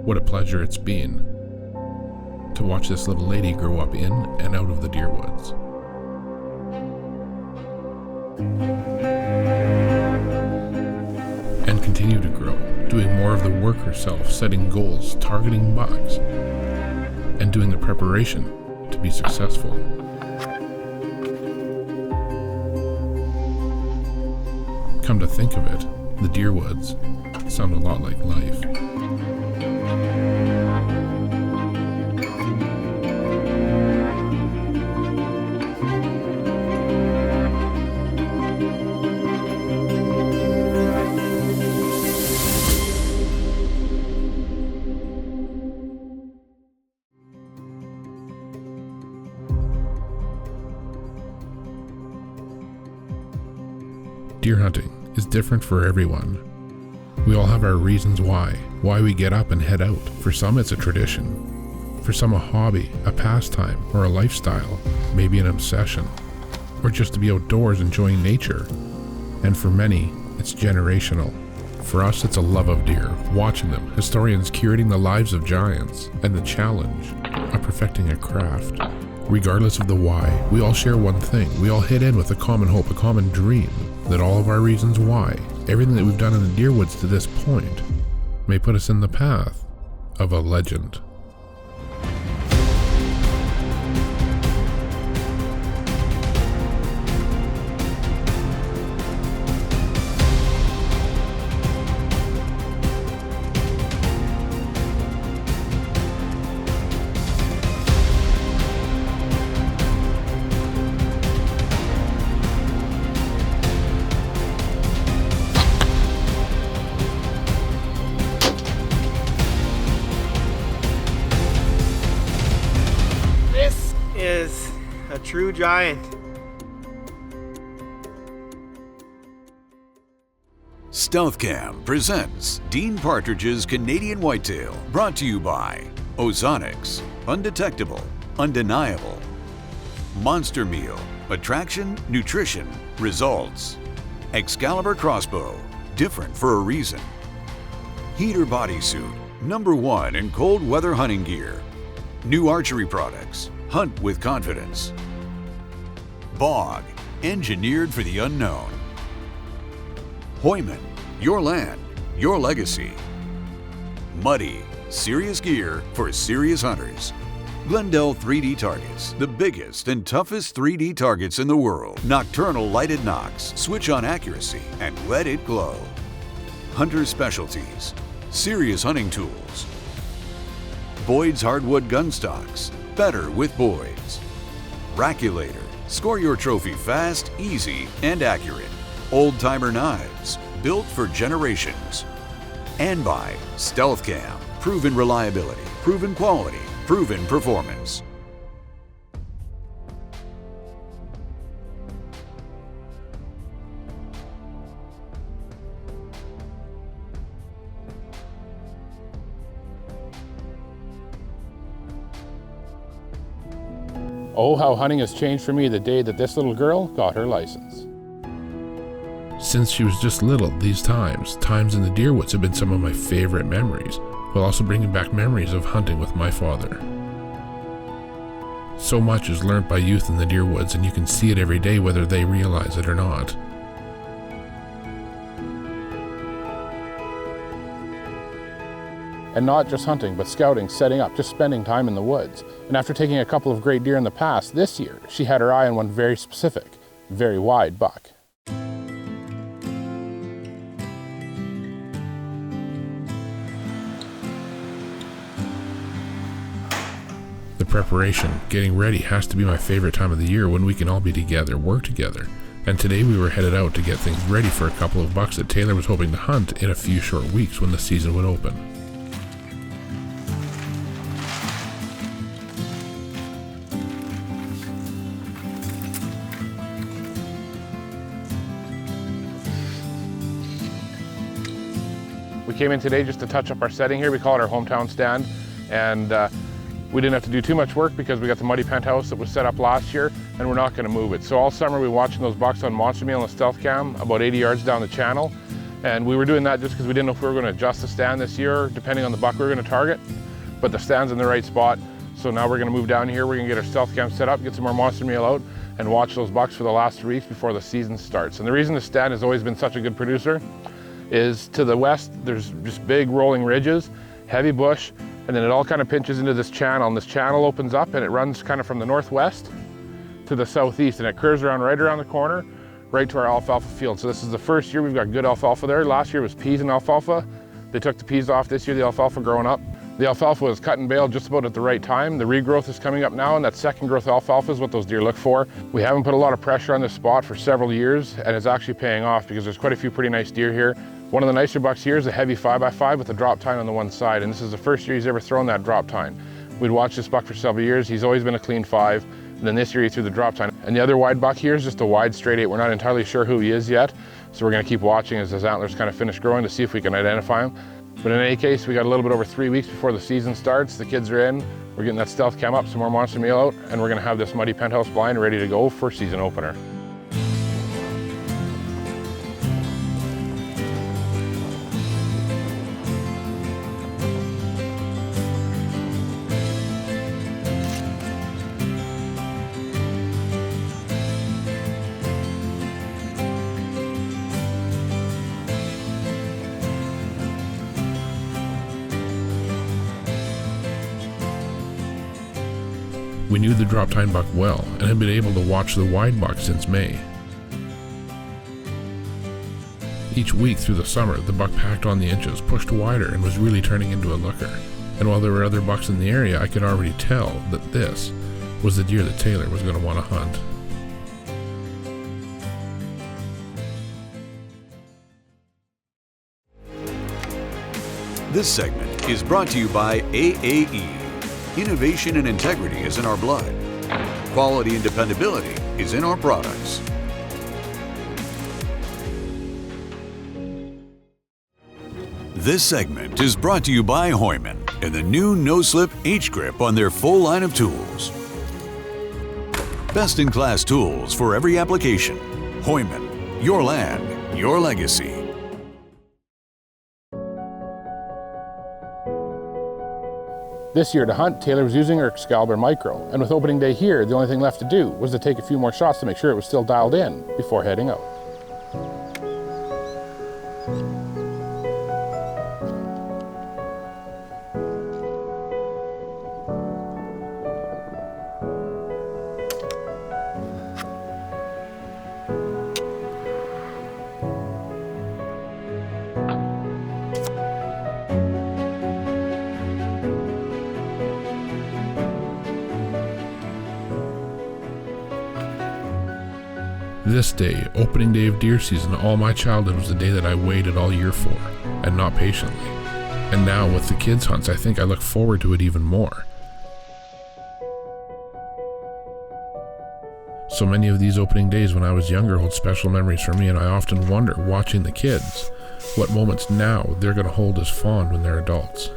What a pleasure it's been to watch this little lady grow up in and out of the deer woods. And continue to grow, doing more of the work herself, setting goals, targeting bucks, and doing the preparation to be successful. Come to think of it, the deer woods sound a lot like life. Deer hunting is different for everyone. We all have our reasons why we get up and head out. For some it's a tradition, for some a hobby, a pastime, or a lifestyle, maybe an obsession, or just to be outdoors enjoying nature. And for many, it's generational. For us it's a love of deer, watching them, historians curating the lives of giants, and the challenge of perfecting a craft. Regardless of the why, we all share one thing. We all hit in with a common hope, a common dream, that all of our reasons why, everything that we've done in the deer woods to this point, may put us in the path of a legend. Is a true giant. StealthCam presents Dean Partridge's Canadian Whitetail, brought to you by Ozonics, undetectable, undeniable. Monster Meal, attraction, nutrition, results. Excalibur Crossbow, different for a reason. Heater Bodysuit, #1 in cold weather hunting gear. New archery products. Hunt with confidence. Bog, engineered for the unknown. Hoyman, your land, your legacy. Muddy, serious gear for serious hunters. Glendale 3D Targets, the biggest and toughest 3D targets in the world. Nocturnal lighted knocks, switch on accuracy and let it glow. Hunter Specialties, serious hunting tools. Boyd's hardwood gun stocks, better with Boyd's. Raculator, score your trophy fast, easy, and accurate. Old timer knives, built for generations. And by StealthCam, proven reliability, proven quality, proven performance. Oh, how hunting has changed for me the day that this little girl got her license. Since she was just little, these times in the deer woods have been some of my favorite memories, while also bringing back memories of hunting with my father. So much is learnt by youth in the deer woods, and you can see it every day whether they realize it or not. And not just hunting, but scouting, setting up, just spending time in the woods. And after taking a couple of great deer in the past, this year, she had her eye on one very specific, very wide buck. The preparation, getting ready, has to be my favorite time of the year when we can all be together, work together. And today we were headed out to get things ready for a couple of bucks that Taylor was hoping to hunt in a few short weeks when the season would open. We came in today just to touch up our setting here. We call it our hometown stand. And we didn't have to do too much work because we got the muddy penthouse that was set up last year, and we're not going to move it. So all summer we're watching those bucks on Monster Meal and StealthCam about 80 yards down the channel. And we were doing that just because we didn't know if we were going to adjust the stand this year, depending on the buck we were going to target. But the stand's in the right spot. So now we're going to move down here. We're going to get our stealth cam set up, get some more monster meal out, and watch those bucks for the last 3 weeks before the season starts. And the reason the stand has always been such a good producer is to the west, there's just big rolling ridges, heavy bush, and then it all kind of pinches into this channel, and this channel opens up and it runs kind of from the northwest to the southeast, and it curves around right around the corner, right to our alfalfa field. So this is the first year we've got good alfalfa there. Last year was peas and alfalfa. They took the peas off this year, the alfalfa growing up. The alfalfa was cut and baled just about at the right time. The regrowth is coming up now, and that second growth alfalfa is what those deer look for. We haven't put a lot of pressure on this spot for several years, and it's actually paying off because there's quite a few pretty nice deer here. One of the nicer bucks here is a heavy 5x5 with a drop tine on the one side, and this is the first year he's ever thrown that drop tine. We'd watched this buck for several years. He's always been a clean 5, and then this year he threw the drop tine. And the other wide buck here is just a wide straight 8. We're not entirely sure who he is yet, so we're going to keep watching as his antlers kind of finish growing to see if we can identify him. But in any case, we got a little bit over 3 weeks before the season starts. The kids are in, we're getting that stealth cam up, some more monster meal out, and we're gonna have this muddy penthouse blind ready to go for season opener. We knew the drop tine buck well and had been able to watch the wide buck since May. Each week through the summer, the buck packed on the inches, pushed wider, and was really turning into a looker. And while there were other bucks in the area, I could already tell that this was the deer that Taylor was going to want to hunt. This segment is brought to you by AAE. Innovation and integrity is in our blood. Quality and dependability is in our products. This segment is brought to you by Heumann and the new no-slip H-grip on their full line of tools. Best-in-class tools for every application. Heumann, your land, your legacy. This year to hunt, Taylor was using her Excalibur Micro, and with opening day here, the only thing left to do was to take a few more shots to make sure it was still dialed in before heading out. This day, opening day of deer season, all my childhood was the day that I waited all year for, and not patiently. And now with the kids' hunts, I think I look forward to it even more. So many of these opening days when I was younger hold special memories for me, and I often wonder, watching the kids, what moments now they're going to hold as fond when they're adults.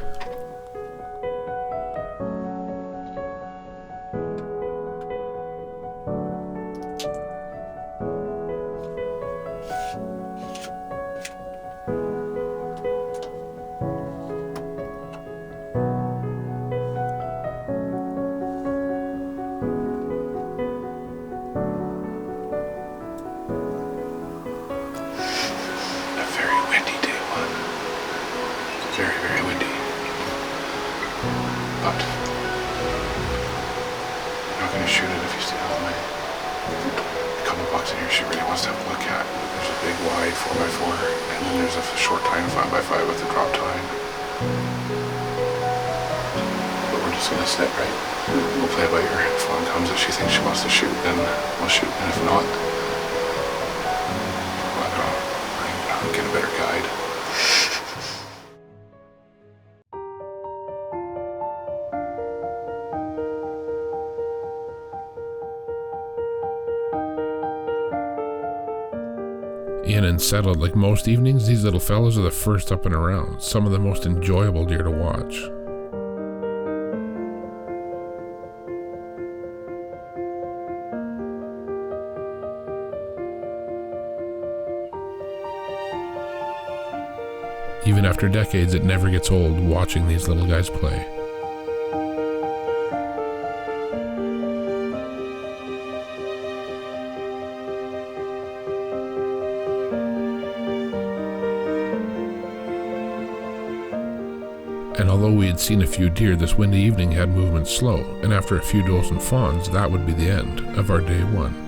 Very windy. But I'm not going to shoot it if you stay out of the way. A couple bucks in here she really wants to have a look at. There's a big wide 4x4, and then there's a short tine 5x5 with a drop tine. But we're just going to sit, right? We'll play by ear. If one comes, if she thinks she wants to shoot, then we'll shoot, and if not, I'll get a better guide. In and settled like most evenings, these little fellows are the first up and around, some of the most enjoyable deer to watch. after decades it never gets old watching these little guys play. And although we had seen a few deer, this windy evening had movement slow, and after a few does and fawns, that would be the end of our day one.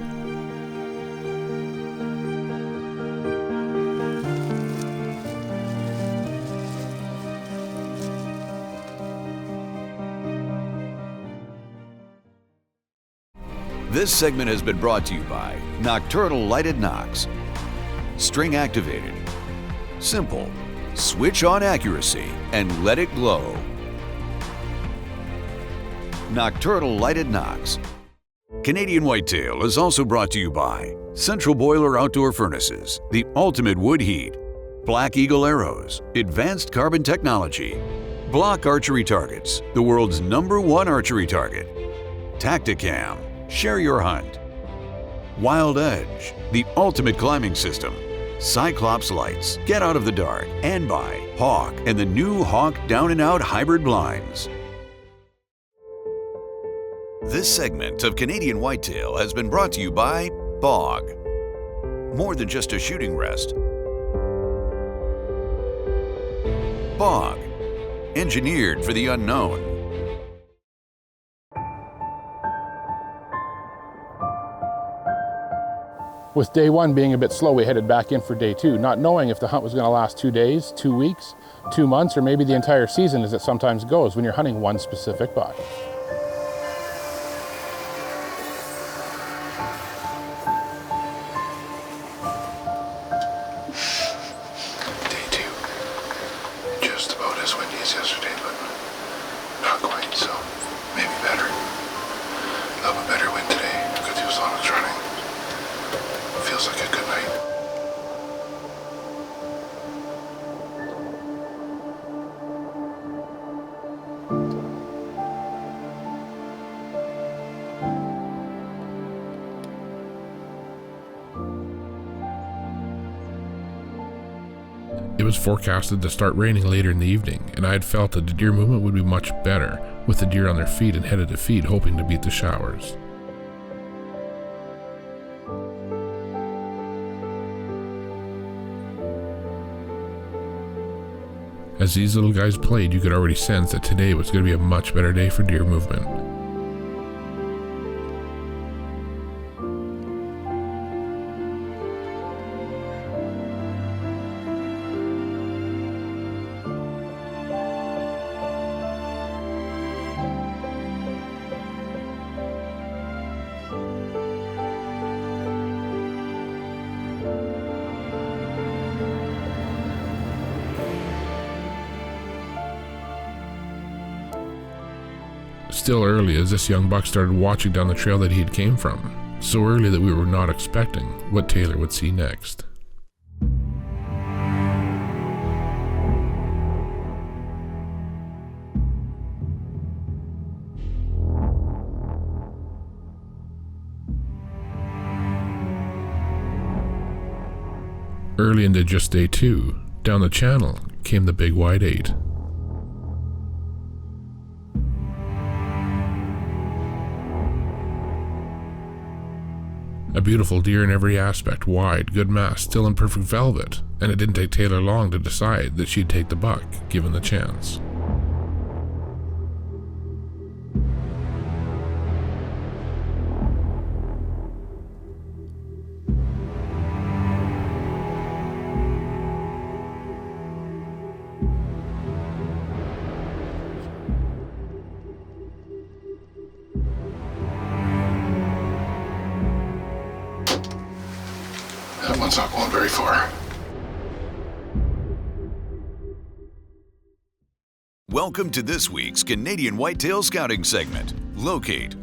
This segment has been brought to you by Nocturnal Lighted Knocks. String activated. Simple. Switch on accuracy and let it glow. Nocturnal Lighted Knocks. Canadian Whitetail is also brought to you by Central Boiler Outdoor Furnaces, the ultimate wood heat, Black Eagle Arrows, advanced carbon technology, Block Archery Targets, the world's #1 archery target, TACTACAM, share your hunt, Wild Edge, the ultimate climbing system, Cyclops lights, get out of the dark, and by Hawk and the new Hawk Down and Out hybrid blinds. This segment of Canadian Whitetail has been brought to you by Bog. More than just a shooting rest. Bog, engineered for the unknown. With day one being a bit slow, we headed back in for day two, not knowing if the hunt was going to last 2 days, 2 weeks, 2 months, or maybe the entire season, as it sometimes goes when you're hunting one specific buck. Day two. Just about as windy as yesterday, but not quite, so maybe better. A little bit better wind today. Good to as long as running. Feels like a good night. It was forecasted to start raining later in the evening, and I had felt that the deer movement would be much better, with the deer on their feet and headed to feed, hoping to beat the showers. As these little guys played, you could already sense that today was going to be a much better day for deer movement. Still early, as this young buck started watching down the trail that he had came from, so early that we were not expecting what Taylor would see next. Early into just day two, down the channel came the big white 8. A beautiful deer in every aspect, wide, good mass, still in perfect velvet, and it didn't take Taylor long to decide that she'd take the buck, given the chance. That one's not going very far. Welcome to this week's Canadian Whitetail Scouting segment. Locate,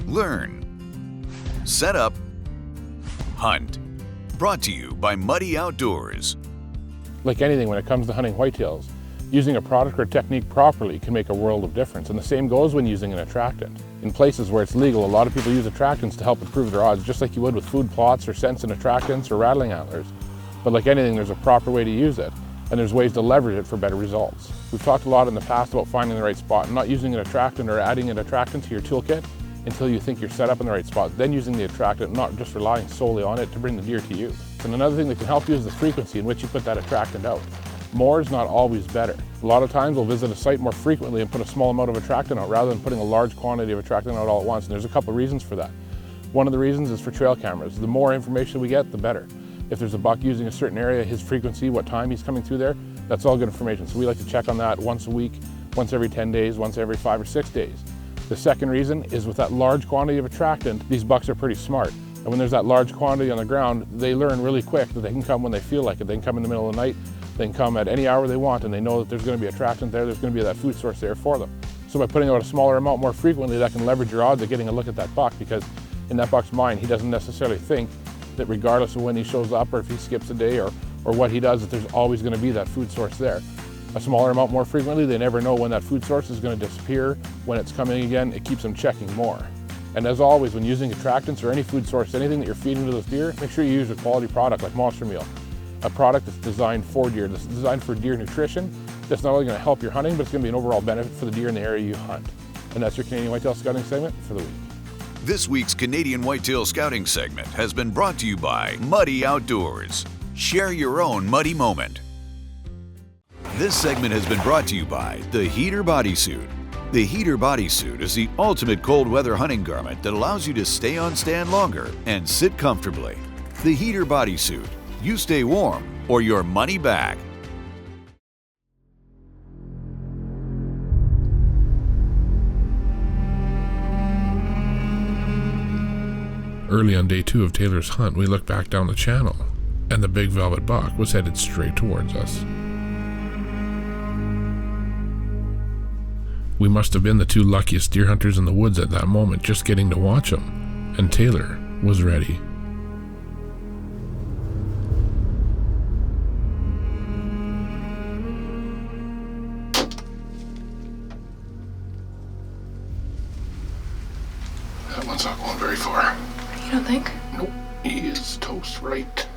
learn, set up, hunt. Brought to you by Muddy Outdoors. Like anything when it comes to hunting whitetails, using a product or technique properly can make a world of difference, and the same goes when using an attractant. In places where it's legal, a lot of people use attractants to help improve their odds, just like you would with food plots or scents and attractants or rattling antlers. But like anything, there's a proper way to use it. and there's ways to leverage it for better results. We've talked a lot in the past about finding the right spot and not using an attractant or adding an attractant to your toolkit until you think you're set up in the right spot, then using the attractant, not just relying solely on it to bring the deer to you. And another thing that can help you is the frequency in which you put that attractant out. More is not always better. A lot of times we'll visit a site more frequently and put a small amount of attractant out rather than putting a large quantity of attractant out all at once, and there's a couple of reasons for that. One of the reasons is for trail cameras. The more information we get, the better. If there's a buck using a certain area, his frequency, what time he's coming through there, that's all good information. So we like to check on that once a week, once every 10 days, once every 5 or 6 days. The second reason is with that large quantity of attractant, these bucks are pretty smart. And when there's that large quantity on the ground, they learn really quick that they can come when they feel like it. They can come in the middle of the night, they can come at any hour they want, and they know that there's going to be attractant there, there's going to be that food source there for them. So by putting out a smaller amount more frequently, that can leverage your odds of getting a look at that buck, because in that buck's mind, he doesn't necessarily think that regardless of when he shows up or if he skips a day or what he does, that there's always going to be that food source there. A smaller amount more frequently, they never know when that food source is going to disappear. When it's coming again, it keeps them checking more. And as always, when using attractants or any food source, anything that you're feeding to those deer, make sure you use a quality product like Monster Meal. A product that's designed for deer, that's designed for deer nutrition, that's not only going to help your hunting, but it's going to be an overall benefit for the deer in the area you hunt. And that's your Canadian Whitetail Scouting segment for the week. This week's Canadian Whitetail Scouting segment has been brought to you by Muddy Outdoors. Share your own muddy moment. This segment has been brought to you by the Heater Bodysuit. The Heater Bodysuit is the ultimate cold weather hunting garment that allows you to stay on stand longer and sit comfortably. The Heater Bodysuit. You stay warm or your money back. Early on day 2 of Taylor's hunt, we looked back down the channel, and the big velvet buck was headed straight towards us. We must have been the 2 luckiest deer hunters in the woods at that moment, just getting to watch him, and Taylor was ready. That one's not going very far. You don't think? Nope, he is toast right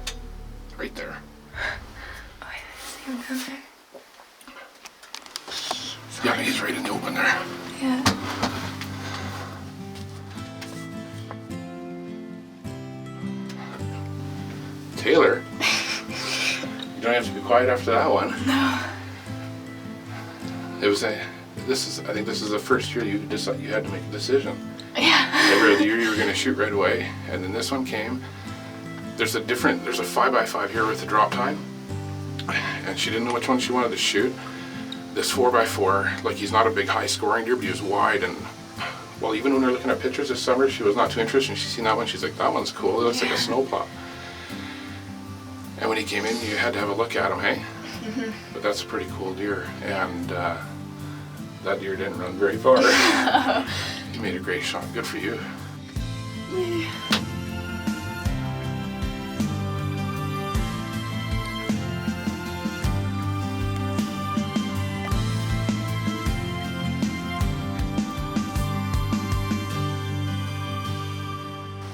there. Oh, I see him down there. Yeah, he's right in the open there. Yeah. Taylor, you don't have to be quiet after that one. No. I think this is the first year you had to make a decision. Yeah. Every other year you were going to shoot right away, and then this one came. There's a 5x5 here with the drop time, and she didn't know which one she wanted to shoot. This 4x4, like, he's not a big high scoring deer, but he was wide, and well, even when we were looking at pictures this summer, she was not too interested, and she's seen that one, she's like, that one's cool, it looks like a snowplow. And when he came in, you had to have a look at him, hey? Mm-hmm. But that's a pretty cool deer, and that deer didn't run very far. You made a great shot, good for you. Yeah.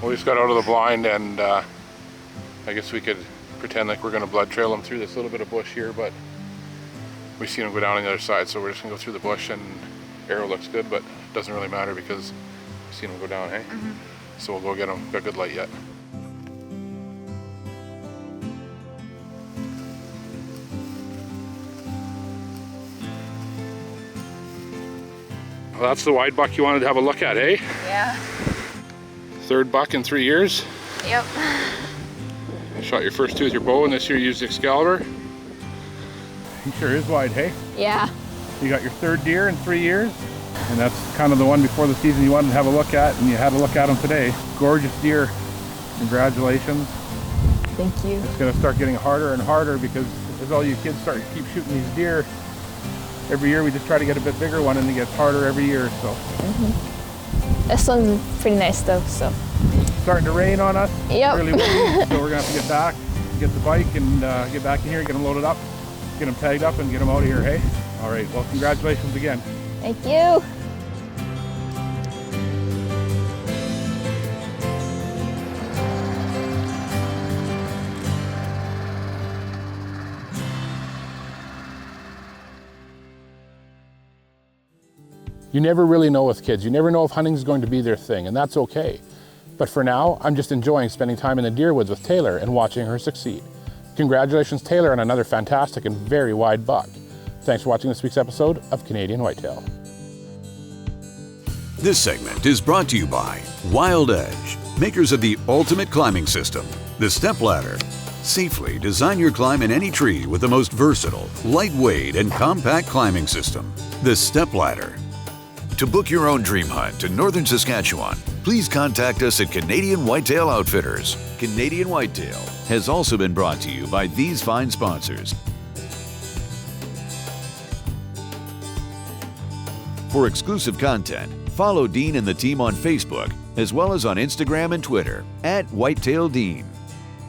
We just got out of the blind, and I guess we could pretend like we're going to blood trail him through this little bit of bush here, but we've seen him go down on the other side, so we're just going to go through the bush, and arrow looks good, but it doesn't really matter because we've seen him go down, hey? Mm-hmm. So we'll go get him. Got good light yet. Well, that's the wide buck you wanted to have a look at, eh? Yeah. 3rd buck in 3 years. Yep. You shot your first 2 with your bow, and this year you used Excalibur. He sure is wide, hey? Yeah. You got your 3rd deer in 3 years, and that's kind of the one before the season you wanted to have a look at, and you had a look at him today. Gorgeous deer. Congratulations. Thank you. It's going to start getting harder and harder because as all you kids start to keep shooting these deer, every year we just try to get a bit bigger one, and it gets harder every year. So. Mm-hmm. This one's pretty nice though, so. It's starting to rain on us. Yep. Really windy, so we're gonna have to get back, get the bike, and get back in here, get them loaded up, get them tagged up, and get them out of here, hey? All right, well, congratulations again. Thank you. You never really know with kids. You never know if hunting is going to be their thing, and that's okay. But for now, I'm just enjoying spending time in the deer woods with Taylor and watching her succeed. Congratulations, Taylor, on another fantastic and very wide buck. Thanks for watching this week's episode of Canadian Whitetail. This segment is brought to you by Wild Edge, makers of the ultimate climbing system, the Step Ladder. Safely design your climb in any tree with the most versatile, lightweight, and compact climbing system, the Step Ladder. To book your own dream hunt in northern Saskatchewan, please contact us at Canadian Whitetail Outfitters. Canadian Whitetail has also been brought to you by these fine sponsors. For exclusive content, follow Dean and the team on Facebook, as well as on Instagram and Twitter at WhitetailDean.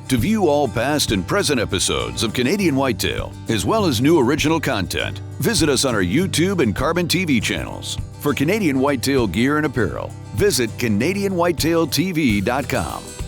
To view all past and present episodes of Canadian Whitetail, as well as new original content, visit us on our YouTube and Carbon TV channels. For Canadian Whitetail gear and apparel, visit CanadianWhitetailTV.com.